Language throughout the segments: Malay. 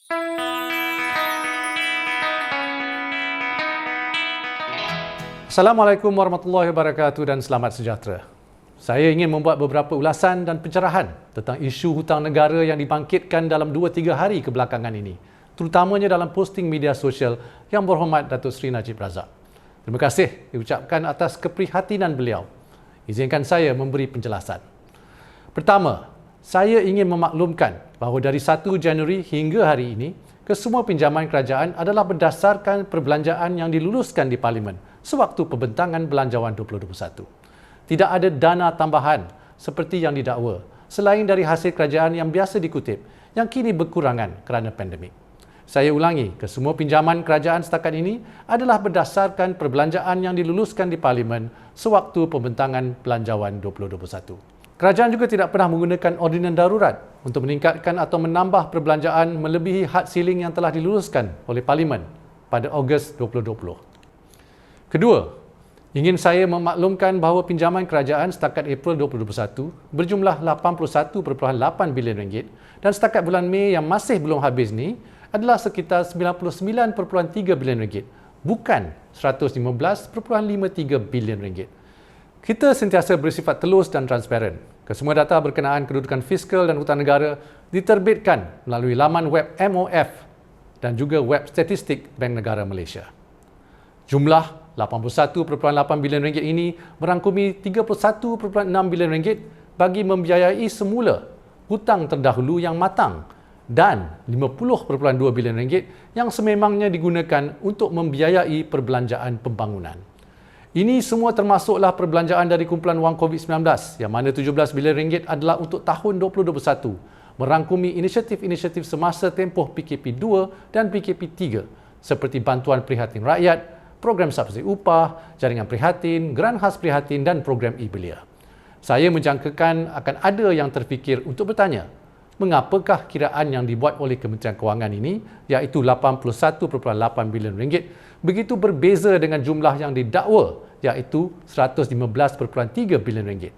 Assalamualaikum warahmatullahi wabarakatuh dan selamat sejahtera. Saya ingin membuat beberapa ulasan dan pencerahan tentang isu hutang negara yang dibangkitkan dalam 2-3 hari kebelakangan ini, terutamanya dalam posting media sosial Yang Berhormat Datuk Seri Najib Razak. Terima kasih diucapkan atas keprihatinan beliau. Izinkan saya memberi penjelasan. Pertama, saya ingin memaklumkan bahawa dari 1 Januari hingga hari ini, kesemua pinjaman kerajaan adalah berdasarkan perbelanjaan yang diluluskan di Parlimen sewaktu pembentangan Belanjawan 2021. Tidak ada dana tambahan seperti yang didakwa selain dari hasil kerajaan yang biasa dikutip yang kini berkurangan kerana pandemik. Saya ulangi, kesemua pinjaman kerajaan setakat ini adalah berdasarkan perbelanjaan yang diluluskan di Parlimen sewaktu pembentangan Belanjawan 2021. Kerajaan juga tidak pernah menggunakan ordinan darurat untuk meningkatkan atau menambah perbelanjaan melebihi had ceiling yang telah diluluskan oleh Parlimen pada Ogos 2020. Kedua, ingin saya memaklumkan bahawa pinjaman kerajaan setakat April 2021 berjumlah 81.8 bilion ringgit dan setakat bulan Mei yang masih belum habis ni adalah sekitar 99.3 bilion ringgit, bukan 115.53 bilion ringgit. Kita sentiasa bersifat telus dan transparan. Kesemua data berkenaan kedudukan fiskal dan hutang negara diterbitkan melalui laman web MOF dan juga web statistik Bank Negara Malaysia. Jumlah 81.8 bilion ringgit ini merangkumi 31.6 bilion ringgit bagi membiayai semula hutang terdahulu yang matang dan 50.2 bilion ringgit yang sememangnya digunakan untuk membiayai perbelanjaan pembangunan. Ini semua termasuklah perbelanjaan dari kumpulan wang COVID-19 yang mana 17 bilion ringgit adalah untuk tahun 2021, merangkumi inisiatif-inisiatif semasa tempoh PKP 2 dan PKP 3 seperti bantuan prihatin rakyat, program subsidi upah, jaringan prihatin, geran khas prihatin dan program e-belia. Saya menjangkakan akan ada yang terfikir untuk bertanya, mengapakah kiraan yang dibuat oleh Kementerian Kewangan ini, iaitu 81.8 bilion ringgit, begitu berbeza dengan jumlah yang didakwa, iaitu 115.3 bilion ringgit.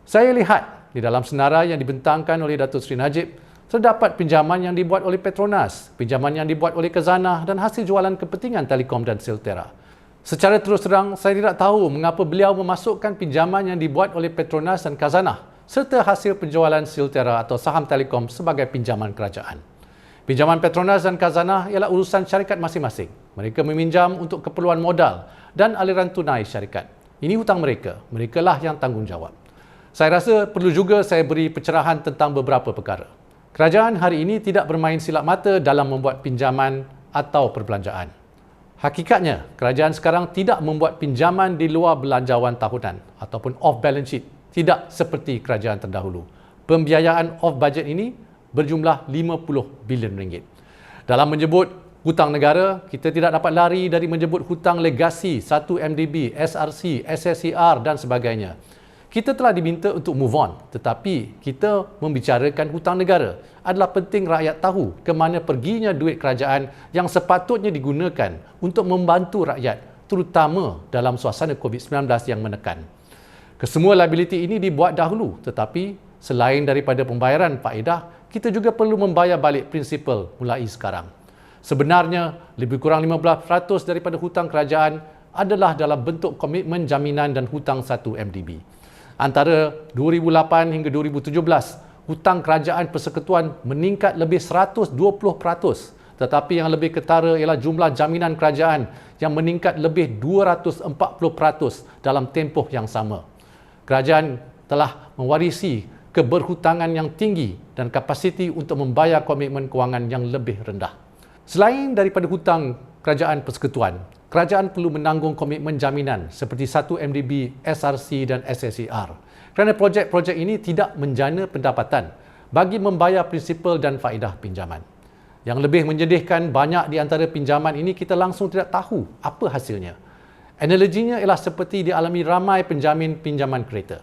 Saya lihat di dalam senarai yang dibentangkan oleh Datuk Seri Najib, terdapat pinjaman yang dibuat oleh Petronas, pinjaman yang dibuat oleh Khazanah dan hasil jualan kepentingan Telekom dan Siltera. Secara terus terang, saya tidak tahu mengapa beliau memasukkan pinjaman yang dibuat oleh Petronas dan Khazanah serta hasil penjualan Siltera atau saham Telekom sebagai pinjaman kerajaan. Pinjaman Petronas dan Khazanah ialah urusan syarikat masing-masing. Mereka meminjam untuk keperluan modal dan aliran tunai syarikat. Ini hutang mereka. Merekalah yang tanggungjawab. Saya rasa perlu juga saya beri pencerahan tentang beberapa perkara. Kerajaan hari ini tidak bermain silap mata dalam membuat pinjaman atau perbelanjaan. Hakikatnya, kerajaan sekarang tidak membuat pinjaman di luar belanjawan tahunan ataupun off-balance sheet. Tidak seperti kerajaan terdahulu. Pembiayaan off-budget ini berjumlah 50 bilion ringgit. Dalam menyebut hutang negara, kita tidak dapat lari dari menyebut hutang legasi 1MDB, SRC, SSCR dan sebagainya. Kita telah diminta untuk move on, tetapi kita membicarakan hutang negara. Adalah penting rakyat tahu ke mana perginya duit kerajaan yang sepatutnya digunakan untuk membantu rakyat, terutama dalam suasana COVID-19 yang menekan. Kesemua liability ini dibuat dahulu, tetapi selain daripada pembayaran faedah, kita juga perlu membayar balik prinsipal mulai sekarang. Sebenarnya, lebih kurang 15% daripada hutang kerajaan adalah dalam bentuk komitmen jaminan dan hutang 1MDB. Antara 2008 hingga 2017, hutang kerajaan persekutuan meningkat lebih 120%, tetapi yang lebih ketara ialah jumlah jaminan kerajaan yang meningkat lebih 240% dalam tempoh yang sama. Kerajaan telah mewarisi keberhutangan yang tinggi dan kapasiti untuk membayar komitmen kewangan yang lebih rendah. Selain daripada hutang kerajaan persekutuan, kerajaan perlu menanggung komitmen jaminan seperti 1MDB, SRC dan SSCR kerana projek-projek ini tidak menjana pendapatan bagi membayar prinsipal dan faedah pinjaman. Yang lebih menyedihkan, banyak di antara pinjaman ini kita langsung tidak tahu apa hasilnya. Analoginya ialah seperti dialami ramai penjamin pinjaman kereta.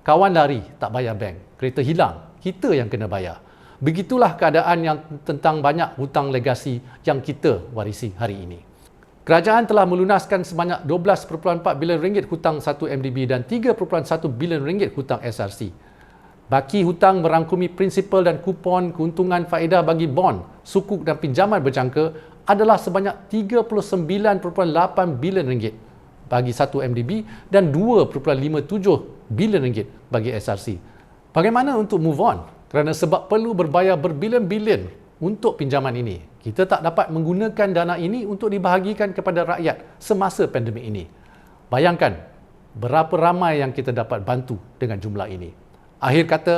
Kawan lari, tak bayar bank. Kereta hilang, kita yang kena bayar. Begitulah keadaan yang tentang banyak hutang legasi yang kita warisi hari ini. Kerajaan telah melunaskan sebanyak 12.4 bilion ringgit hutang 1MDB dan 3.1 bilion ringgit hutang SRC. Baki hutang merangkumi prinsipal dan kupon keuntungan faedah bagi bond, sukuk dan pinjaman berjangka adalah sebanyak 39.8 bilion ringgit bagi 1 MDB dan 2.57 bilion ringgit bagi SRC. Bagaimana untuk move on? Kerana sebab perlu berbayar berbilion-bilion untuk pinjaman ini, kita tak dapat menggunakan dana ini untuk dibahagikan kepada rakyat semasa pandemik ini. Bayangkan berapa ramai yang kita dapat bantu dengan jumlah ini. Akhir kata,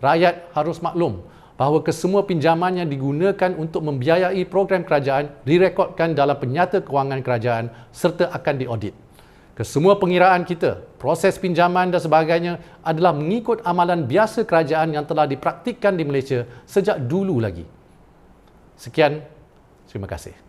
rakyat harus maklum bahawa kesemua pinjaman yang digunakan untuk membiayai program kerajaan direkodkan dalam penyata kewangan kerajaan serta akan diaudit. Kesemua pengiraan kita, proses pinjaman dan sebagainya adalah mengikut amalan biasa kerajaan yang telah dipraktikkan di Malaysia sejak dulu lagi. Sekian, terima kasih.